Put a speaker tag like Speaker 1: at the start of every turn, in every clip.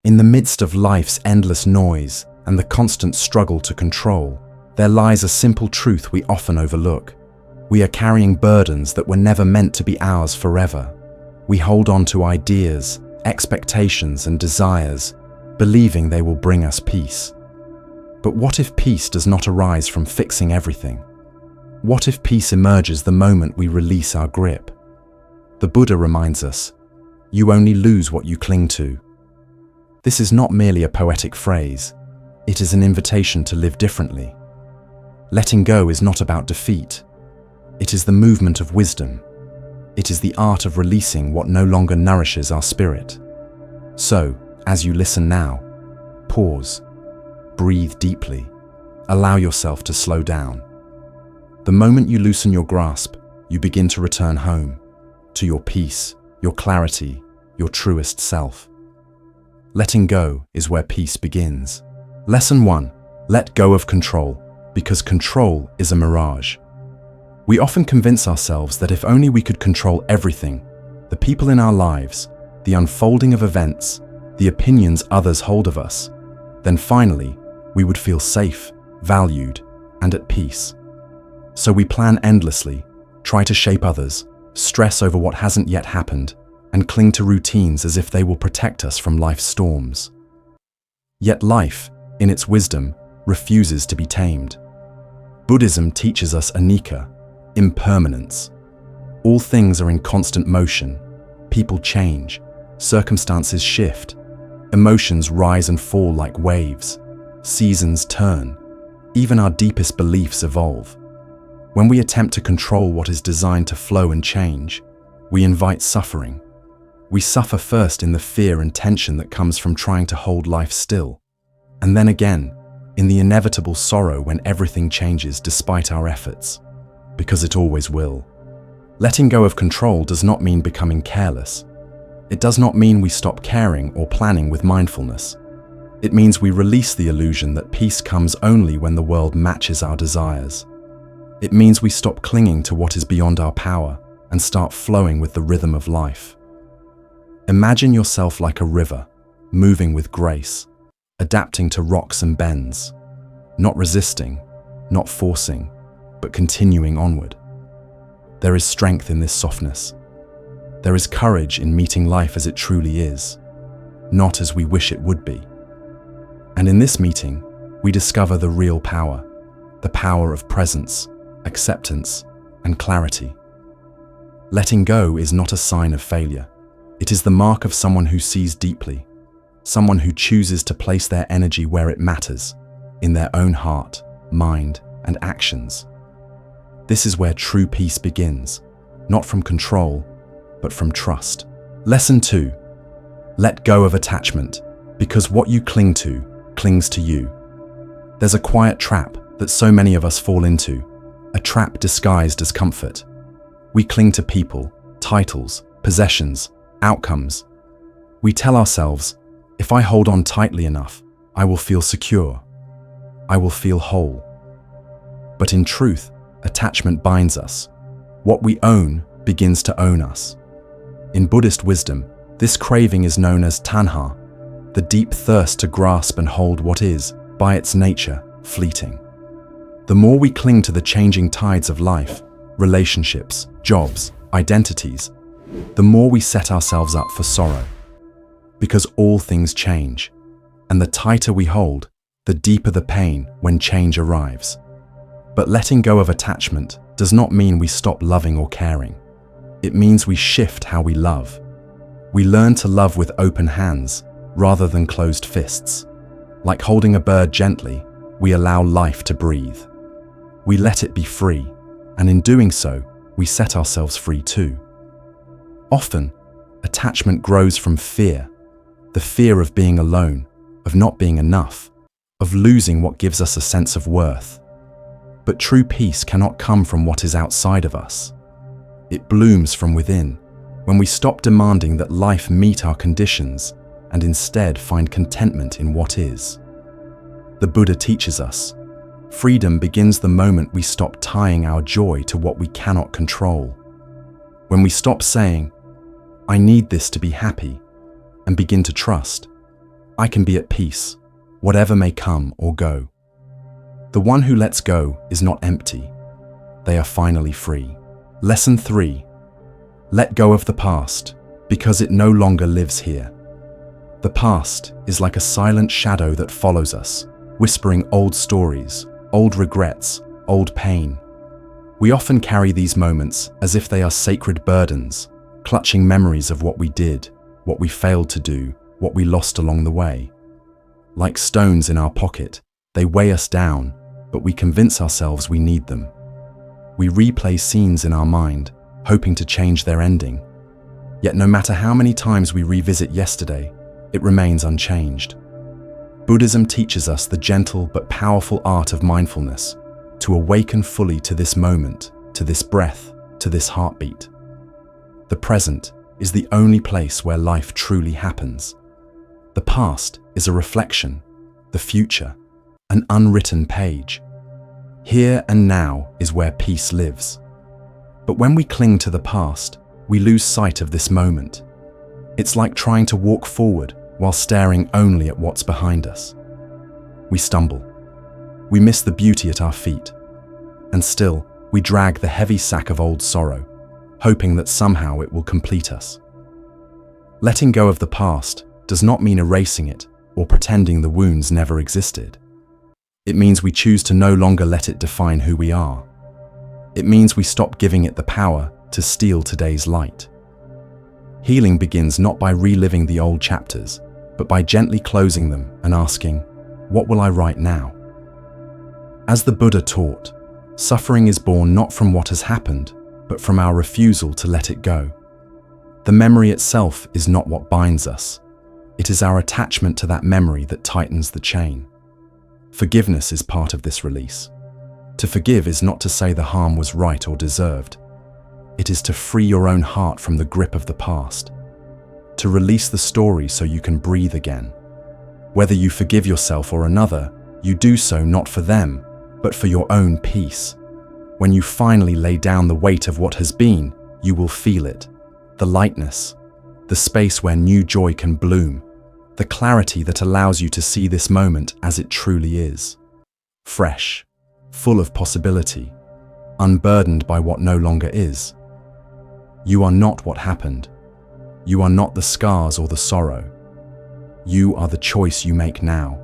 Speaker 1: In the midst of life's endless noise and the constant struggle to control, there lies a simple truth we often overlook. We are carrying burdens that were never meant to be ours forever. We hold on to ideas, expectations, and desires, believing they will bring us peace. But what if peace does not arise from fixing everything? What if peace emerges the moment we release our grip? The Buddha reminds us, "You only lose what you cling to." This is not merely a poetic phrase, it is an invitation to live differently. Letting go is not about defeat. It is the movement of wisdom. It is the art of releasing what no longer nourishes our spirit. So, as you listen now, pause, breathe deeply, allow yourself to slow down. The moment you loosen your grasp, you begin to return home, to your peace, your clarity, your truest self. Letting go is where peace begins. Lesson 1. Let go of control, because control is a mirage. We often convince ourselves that if only we could control everything, the people in our lives, the unfolding of events, the opinions others hold of us, then finally, we would feel safe, valued, and at peace. So we plan endlessly, try to shape others, stress over what hasn't yet happened, and cling to routines as if they will protect us from life's storms. Yet life, in its wisdom, refuses to be tamed. Buddhism teaches us Anicca, impermanence. All things are in constant motion. People change, circumstances shift, emotions rise and fall like waves, seasons turn, even our deepest beliefs evolve. When we attempt to control what is designed to flow and change, we invite suffering. We suffer first in the fear and tension that comes from trying to hold life still, and then again, in the inevitable sorrow when everything changes despite our efforts, because it always will. Letting go of control does not mean becoming careless. It does not mean we stop caring or planning with mindfulness. It means we release the illusion that peace comes only when the world matches our desires. It means we stop clinging to what is beyond our power and start flowing with the rhythm of life. Imagine yourself like a river, moving with grace, adapting to rocks and bends, not resisting, not forcing, but continuing onward. There is strength in this softness. There is courage in meeting life as it truly is, not as we wish it would be. And in this meeting, we discover the real power, the power of presence, acceptance, and clarity. Letting go is not a sign of failure. It is the mark of someone who sees deeply, someone who chooses to place their energy where it matters, in their own heart, mind, and actions. This is where true peace begins, not from control, but from trust. Lesson 2. Let go of attachment, because what you cling to clings to you. There's a quiet trap that so many of us fall into, a trap disguised as comfort. We cling to people, titles, possessions, outcomes. We tell ourselves, if I hold on tightly enough, I will feel secure. I will feel whole. But in truth, attachment binds us. What we own begins to own us. In Buddhist wisdom, this craving is known as tanha, the deep thirst to grasp and hold what is, by its nature, fleeting. The more we cling to the changing tides of life, relationships, jobs, identities, the more we set ourselves up for sorrow. Because all things change, and the tighter we hold, the deeper the pain when change arrives. But letting go of attachment does not mean we stop loving or caring. It means we shift how we love. We learn to love with open hands rather than closed fists. Like holding a bird gently, we allow life to breathe. We let it be free, and in doing so, we set ourselves free too. Often, attachment grows from fear, the fear of being alone, of not being enough, of losing what gives us a sense of worth. But true peace cannot come from what is outside of us. It blooms from within, when we stop demanding that life meet our conditions and instead find contentment in what is. The Buddha teaches us, freedom begins the moment we stop tying our joy to what we cannot control. When we stop saying, I need this to be happy, and begin to trust, I can be at peace, whatever may come or go. The one who lets go is not empty. They are finally free. Lesson 3. Let go of the past, because it no longer lives here. The past is like a silent shadow that follows us, whispering old stories, old regrets, old pain. We often carry these moments as if they are sacred burdens, clutching memories of what we did, what we failed to do, what we lost along the way. Like stones in our pocket, they weigh us down, but we convince ourselves we need them. We replay scenes in our mind, hoping to change their ending. Yet no matter how many times we revisit yesterday, it remains unchanged. Buddhism teaches us the gentle but powerful art of mindfulness, to awaken fully to this moment, to this breath, to this heartbeat. The present is the only place where life truly happens. The past is a reflection, the future, an unwritten page. Here and now is where peace lives. But when we cling to the past, we lose sight of this moment. It's like trying to walk forward while staring only at what's behind us. We stumble. We miss the beauty at our feet. And still, we drag the heavy sack of old sorrow, hoping that somehow it will complete us. Letting go of the past does not mean erasing it or pretending the wounds never existed. It means we choose to no longer let it define who we are. It means we stop giving it the power to steal today's light. Healing begins not by reliving the old chapters, but by gently closing them and asking, what will I write now? As the Buddha taught, suffering is born not from what has happened, but from our refusal to let it go. The memory itself is not what binds us. It is our attachment to that memory that tightens the chain. Forgiveness is part of this release. To forgive is not to say the harm was right or deserved. It is to free your own heart from the grip of the past. To release the story so you can breathe again. Whether you forgive yourself or another, you do so not for them, but for your own peace. When you finally lay down the weight of what has been, you will feel it. The lightness, the space where new joy can bloom, the clarity that allows you to see this moment as it truly is. Fresh, full of possibility, unburdened by what no longer is. You are not what happened. You are not the scars or the sorrow. You are the choice you make now.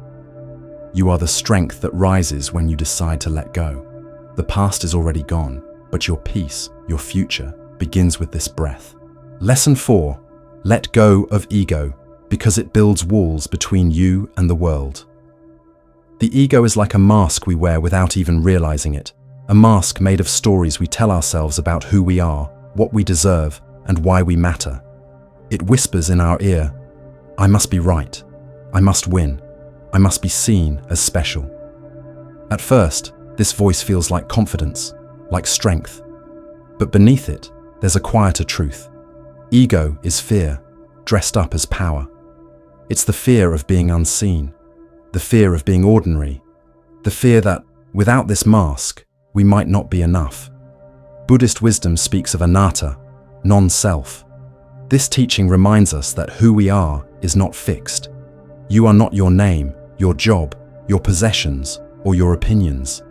Speaker 1: You are the strength that rises when you decide to let go. The past is already gone, but your peace, your future, begins with this breath. Lesson 4. Let go of ego, because it builds walls between you and the world. The ego is like a mask we wear without even realizing it. A mask made of stories we tell ourselves about who we are, what we deserve, and why we matter. It whispers in our ear, I must be right, I must win, I must be seen as special. At first, this voice feels like confidence, like strength. But beneath it, there's a quieter truth. Ego is fear, dressed up as power. It's the fear of being unseen, the fear of being ordinary, the fear that, without this mask, we might not be enough. Buddhist wisdom speaks of anatta, non-self. This teaching reminds us that who we are is not fixed. You are not your name, your job, your possessions, or your opinions.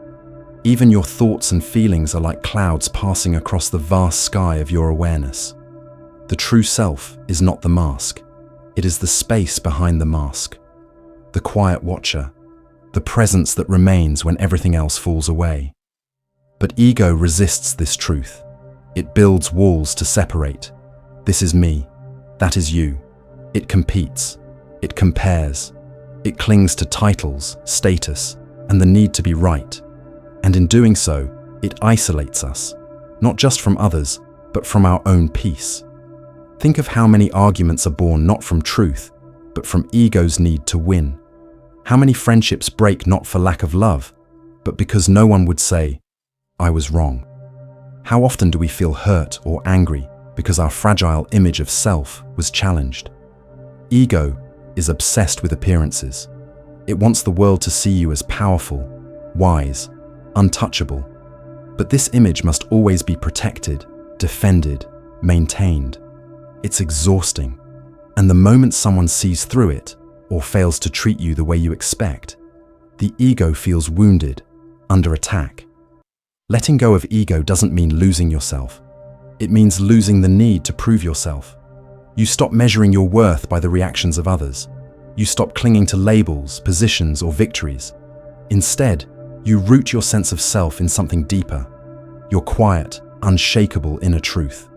Speaker 1: Even your thoughts and feelings are like clouds passing across the vast sky of your awareness. The true self is not the mask. It is the space behind the mask. The quiet watcher, the presence that remains when everything else falls away. But ego resists this truth. It builds walls to separate. This is me, that is you. It competes, it compares, it clings to titles, status, and the need to be right. And in doing so, it isolates us, not just from others, but from our own peace. Think of how many arguments are born not from truth, but from ego's need to win. How many friendships break not for lack of love, but because no one would say, I was wrong. How often do we feel hurt or angry because our fragile image of self was challenged? Ego is obsessed with appearances. It wants the world to see you as powerful, wise, untouchable. But this image must always be protected, defended, maintained. It's exhausting. And the moment someone sees through it, or fails to treat you the way you expect, the ego feels wounded, under attack. Letting go of ego doesn't mean losing yourself. It means losing the need to prove yourself. You stop measuring your worth by the reactions of others. You stop clinging to labels, positions, or victories. Instead, you root your sense of self in something deeper, your quiet, unshakable inner truth.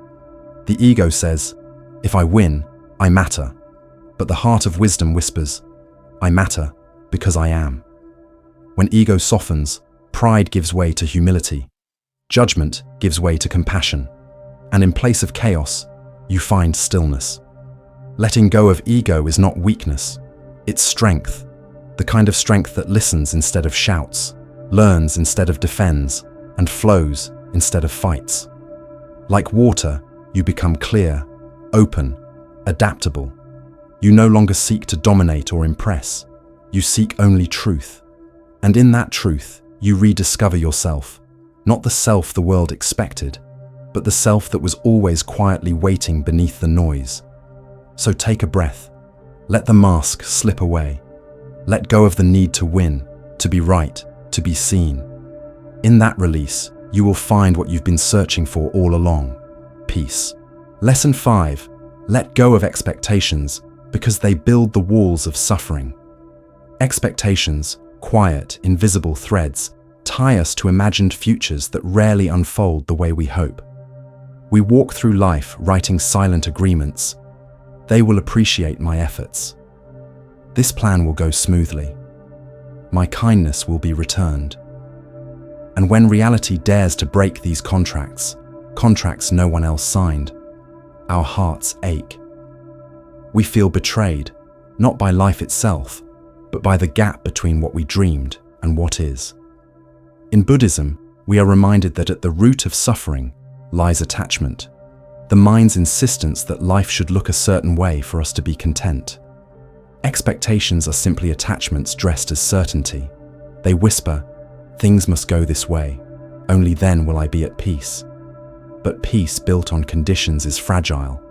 Speaker 1: The ego says, if I win, I matter. But the heart of wisdom whispers, I matter because I am. When ego softens, pride gives way to humility. Judgment gives way to compassion. And in place of chaos, you find stillness. Letting go of ego is not weakness. It's strength. The kind of strength that listens instead of shouts, learns instead of defends, and flows instead of fights. Like water, you become clear, open, adaptable. You no longer seek to dominate or impress. You seek only truth. And in that truth, you rediscover yourself, not the self the world expected, but the self that was always quietly waiting beneath the noise. So take a breath. Let the mask slip away. Let go of the need to win, to be right, to be seen. In that release, you will find what you've been searching for all along: peace. Lesson 5. Let go of expectations because they build the walls of suffering. Expectations, quiet, invisible threads, tie us to imagined futures that rarely unfold the way we hope. We walk through life writing silent agreements. They will appreciate my efforts. This plan will go smoothly. My kindness will be returned. And when reality dares to break these contracts no one else signed, our hearts ache. We feel betrayed, not by life itself, but by the gap between what we dreamed and what is. In Buddhism, we are reminded that at the root of suffering lies attachment, the mind's insistence that life should look a certain way for us to be content. Expectations are simply attachments dressed as certainty. They whisper, things must go this way, only then will I be at peace. But peace built on conditions is fragile.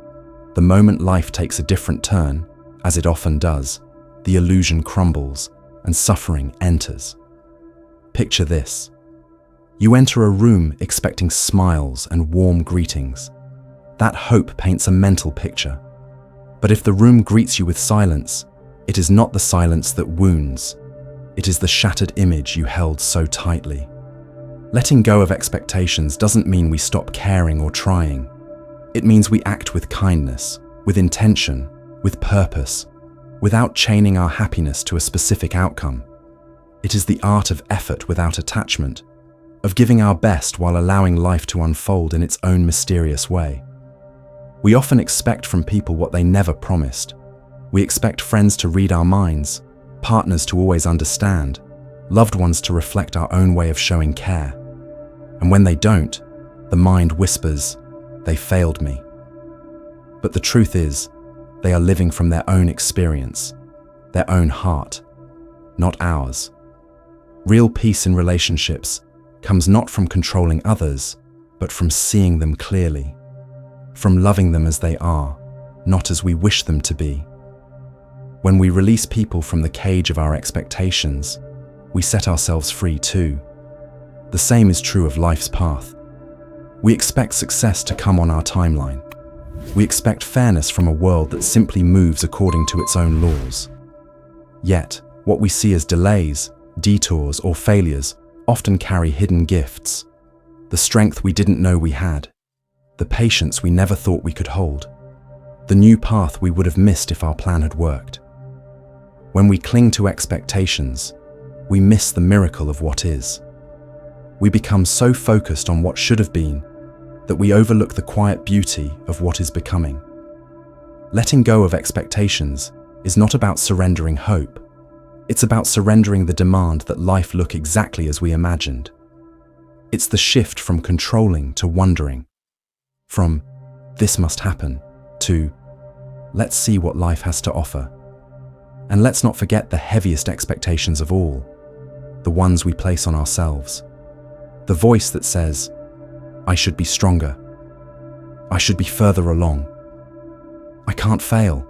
Speaker 1: The moment life takes a different turn, as it often does, the illusion crumbles and suffering enters. Picture this. You enter a room expecting smiles and warm greetings. That hope paints a mental picture. But if the room greets you with silence, it is not the silence that wounds. It is the shattered image you held so tightly. Letting go of expectations doesn't mean we stop caring or trying. It means we act with kindness, with intention, with purpose, without chaining our happiness to a specific outcome. It is the art of effort without attachment, of giving our best while allowing life to unfold in its own mysterious way. We often expect from people what they never promised. We expect friends to read our minds, partners to always understand, loved ones to reflect our own way of showing care. And when they don't, the mind whispers, they failed me. But the truth is, they are living from their own experience, their own heart, not ours. Real peace in relationships comes not from controlling others, but from seeing them clearly, from loving them as they are, not as we wish them to be. When we release people from the cage of our expectations, we set ourselves free too. The same is true of life's path. We expect success to come on our timeline. We expect fairness from a world that simply moves according to its own laws. Yet, what we see as delays, detours, or failures often carry hidden gifts. The strength we didn't know we had. The patience we never thought we could hold. The new path we would have missed if our plan had worked. When we cling to expectations, we miss the miracle of what is. We become so focused on what should have been that we overlook the quiet beauty of what is becoming. Letting go of expectations is not about surrendering hope. It's about surrendering the demand that life look exactly as we imagined. It's the shift from controlling to wondering. From, this must happen, to, let's see what life has to offer. And let's not forget the heaviest expectations of all, the ones we place on ourselves. The voice that says, I should be stronger. I should be further along. I can't fail.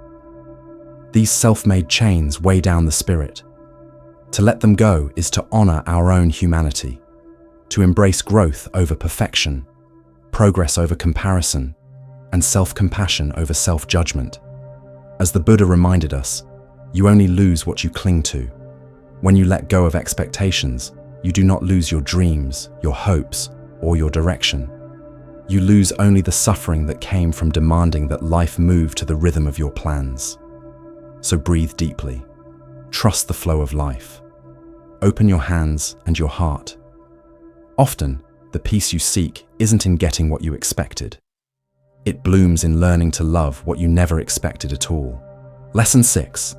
Speaker 1: These self-made chains weigh down the spirit. To let them go is to honor our own humanity, to embrace growth over perfection, progress over comparison, and self-compassion over self-judgment. As the Buddha reminded us, you only lose what you cling to. When you let go of expectations, you do not lose your dreams, your hopes, or your direction. You lose only the suffering that came from demanding that life move to the rhythm of your plans. So breathe deeply. Trust the flow of life. Open your hands and your heart. Often, the peace you seek isn't in getting what you expected. It blooms in learning to love what you never expected at all. Lesson 6.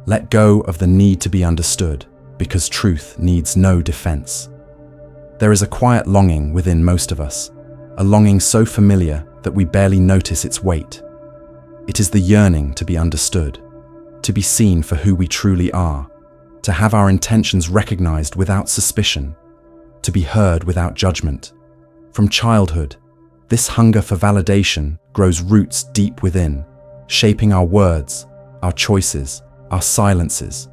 Speaker 1: Let go of the need to be understood, because truth needs no defense. There is a quiet longing within most of us, a longing so familiar that we barely notice its weight. It is the yearning to be understood, to be seen for who we truly are, to have our intentions recognized without suspicion, to be heard without judgment. From childhood, this hunger for validation grows roots deep within, shaping our words, our choices, our silences.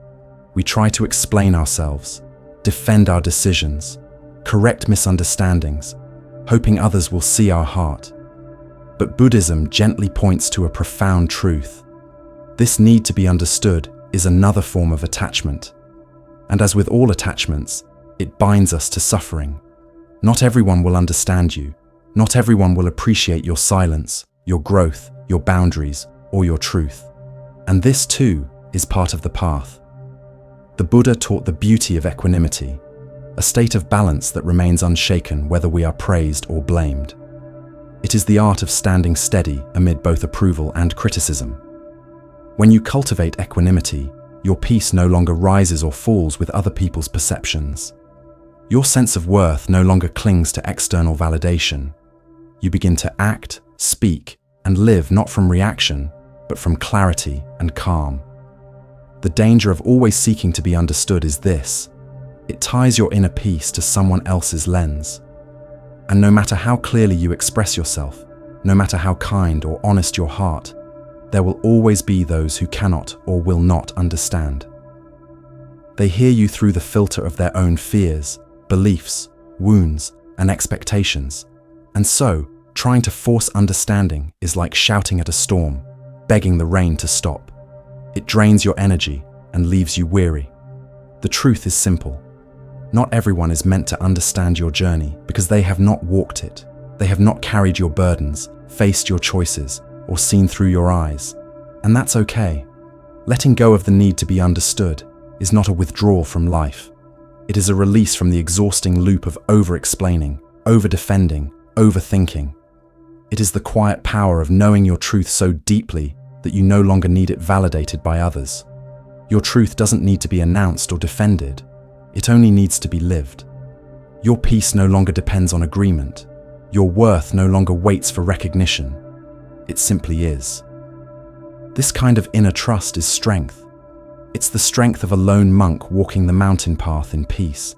Speaker 1: We try to explain ourselves, defend our decisions, correct misunderstandings, hoping others will see our heart. But Buddhism gently points to a profound truth. This need to be understood is another form of attachment. And as with all attachments, it binds us to suffering. Not everyone will understand you. Not everyone will appreciate your silence, your growth, your boundaries, or your truth. And this too is part of the path. The Buddha taught the beauty of equanimity, a state of balance that remains unshaken whether we are praised or blamed. It is the art of standing steady amid both approval and criticism. When you cultivate equanimity, your peace no longer rises or falls with other people's perceptions. Your sense of worth no longer clings to external validation. You begin to act, speak, and live not from reaction, but from clarity and calm. The danger of always seeking to be understood is this: it ties your inner peace to someone else's lens. And no matter how clearly you express yourself, no matter how kind or honest your heart, there will always be those who cannot or will not understand. They hear you through the filter of their own fears, beliefs, wounds, and expectations. And so, trying to force understanding is like shouting at a storm, begging the rain to stop. It drains your energy and leaves you weary. The truth is simple. Not everyone is meant to understand your journey because they have not walked it. They have not carried your burdens, faced your choices, or seen through your eyes. And that's okay. Letting go of the need to be understood is not a withdrawal from life. It is a release from the exhausting loop of over-explaining, over-defending, overthinking. It is the quiet power of knowing your truth so deeply that you no longer need it validated by others. Your truth doesn't need to be announced or defended. It only needs to be lived. Your peace no longer depends on agreement. Your worth no longer waits for recognition. It simply is. This kind of inner trust is strength. It's the strength of a lone monk walking the mountain path in peace.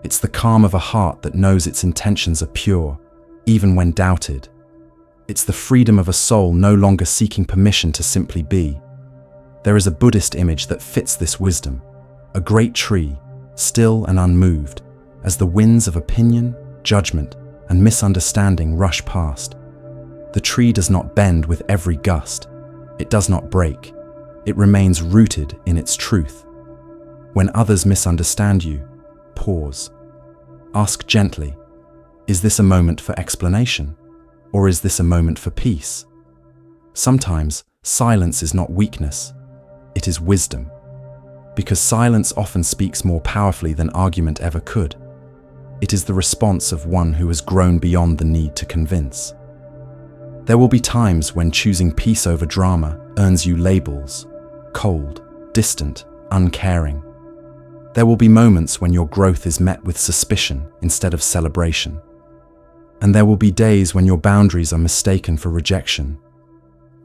Speaker 1: It's the calm of a heart that knows its intentions are pure, even when doubted. It's the freedom of a soul no longer seeking permission to simply be. There is a Buddhist image that fits this wisdom: a great tree, still and unmoved, as the winds of opinion, judgment, and misunderstanding rush past. The tree does not bend with every gust. It does not break. It remains rooted in its truth. When others misunderstand you, pause. Ask gently, is this a moment for explanation? Or is this a moment for peace? Sometimes silence is not weakness, it is wisdom. Because silence often speaks more powerfully than argument ever could. It is the response of one who has grown beyond the need to convince. There will be times when choosing peace over drama earns you labels: cold, distant, uncaring. There will be moments when your growth is met with suspicion instead of celebration. And there will be days when your boundaries are mistaken for rejection.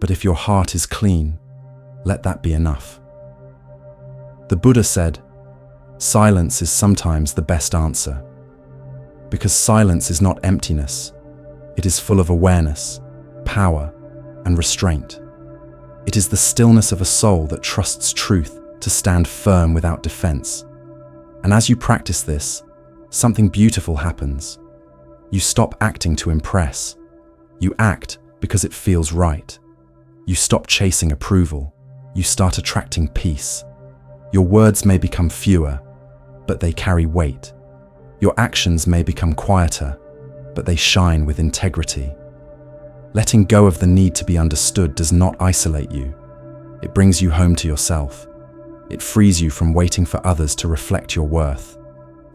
Speaker 1: But if your heart is clean, let that be enough. The Buddha said, silence is sometimes the best answer. Because silence is not emptiness. It is full of awareness, power, and restraint. It is the stillness of a soul that trusts truth to stand firm without defense. And as you practice this, something beautiful happens. You stop acting to impress. You act because it feels right. You stop chasing approval. You start attracting peace. Your words may become fewer, but they carry weight. Your actions may become quieter, but they shine with integrity. Letting go of the need to be understood does not isolate you. It brings you home to yourself. It frees you from waiting for others to reflect your worth.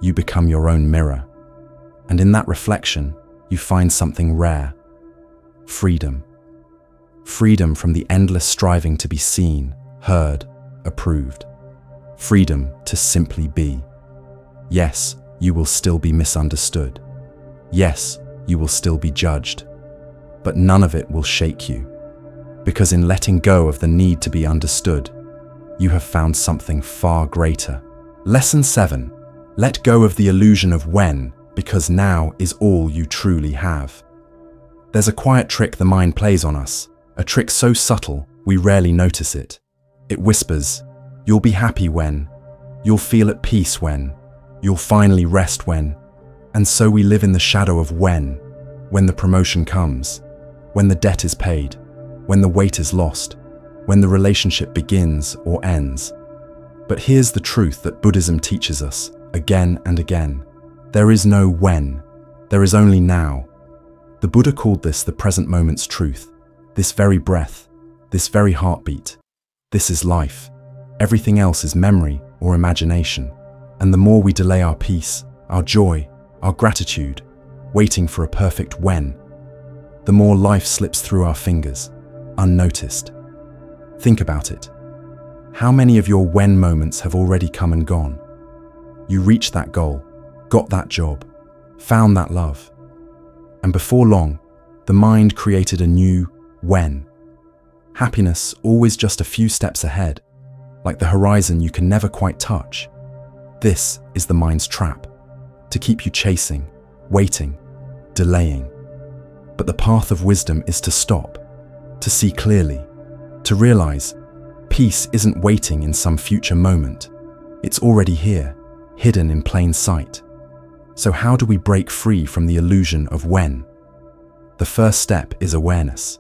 Speaker 1: You become your own mirror. And in that reflection, you find something rare. Freedom. Freedom from the endless striving to be seen, heard, approved. Freedom to simply be. Yes, you will still be misunderstood. Yes, you will still be judged. But none of it will shake you. Because in letting go of the need to be understood, you have found something far greater. Lesson 7. Let go of the illusion of when, because now is all you truly have. There's a quiet trick the mind plays on us, a trick so subtle we rarely notice it. It whispers, "You'll be happy when," "You'll feel at peace when," "You'll finally rest when." And so we live in the shadow of when the promotion comes, when the debt is paid, when the weight is lost, when the relationship begins or ends. But here's the truth that Buddhism teaches us again and again. There is no when, there is only now. The Buddha called this the present moment's truth, this very breath, this very heartbeat. This is life. Everything else is memory or imagination. And the more we delay our peace, our joy, our gratitude, waiting for a perfect when, the more life slips through our fingers, unnoticed. Think about it. How many of your when moments have already come and gone? You reached that goal, got that job, found that love. And before long, the mind created a new when. Happiness always just a few steps ahead, like the horizon you can never quite touch. This is the mind's trap, to keep you chasing, waiting, delaying. But the path of wisdom is to stop, to see clearly, to realize peace isn't waiting in some future moment. It's already here, hidden in plain sight. So how do we break free from the illusion of when? The first step is awareness.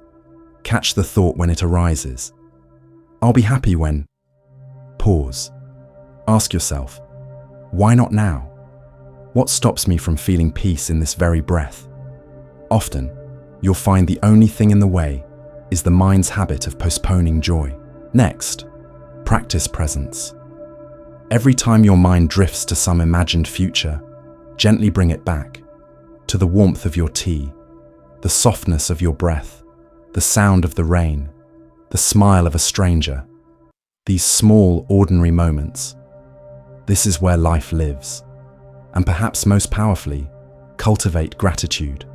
Speaker 1: Catch the thought when it arises. I'll be happy when. Pause. Ask yourself, why not now? What stops me from feeling peace in this very breath? Often, you'll find the only thing in the way is the mind's habit of postponing joy. Next, practice presence. Every time your mind drifts to some imagined future, gently bring it back to the warmth of your tea, the softness of your breath, the sound of the rain, the smile of a stranger. These small, ordinary moments. This is where life lives. And perhaps most powerfully, cultivate gratitude.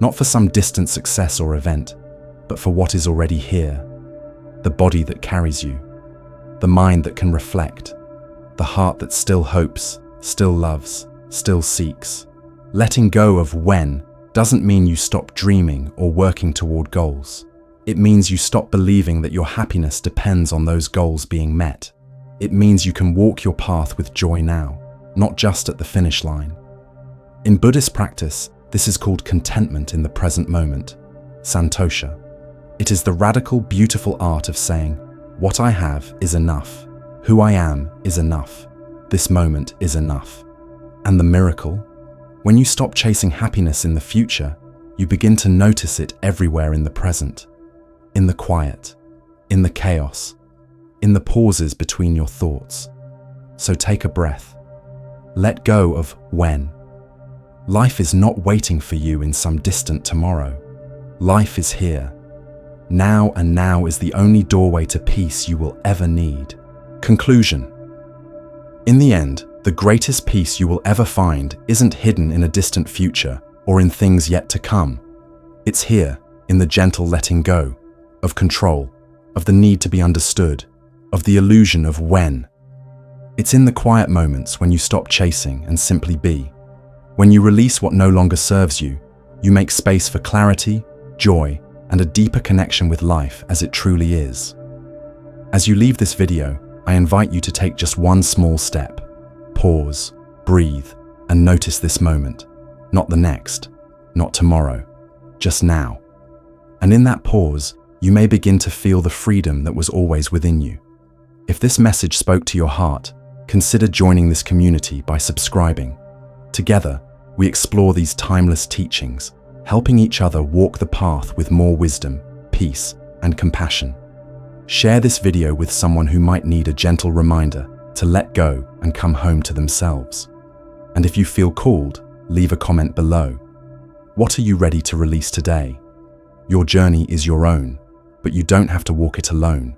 Speaker 1: Not for some distant success or event, but for what is already here. The body that carries you, the mind that can reflect, the heart that still hopes, still loves, still seeks. Letting go of when doesn't mean you stop dreaming or working toward goals. It means you stop believing that your happiness depends on those goals being met. It means you can walk your path with joy now, not just at the finish line. In Buddhist practice, this is called contentment in the present moment, santosha. It is the radical, beautiful art of saying, what I have is enough, who I am is enough, this moment is enough. And the miracle? When you stop chasing happiness in the future, you begin to notice it everywhere in the present. In the quiet, in the chaos, in the pauses between your thoughts. So take a breath. Let go of when. Life is not waiting for you in some distant tomorrow. Life is here. Now, and now is the only doorway to peace you will ever need. Conclusion. In the end, the greatest peace you will ever find isn't hidden in a distant future or in things yet to come. It's here, in the gentle letting go, of control, of the need to be understood, of the illusion of when. It's in the quiet moments when you stop chasing and simply be. When you release what no longer serves you, you make space for clarity, joy, and a deeper connection with life as it truly is. As you leave this video, I invite you to take just one small step. Pause, breathe, and notice this moment. Not the next, not tomorrow, just now. And in that pause, you may begin to feel the freedom that was always within you. If this message spoke to your heart, consider joining this community by subscribing. Together, we explore these timeless teachings, helping each other walk the path with more wisdom, peace, and compassion. Share this video with someone who might need a gentle reminder to let go and come home to themselves. And if you feel called, leave a comment below. What are you ready to release today? Your journey is your own, but you don't have to walk it alone.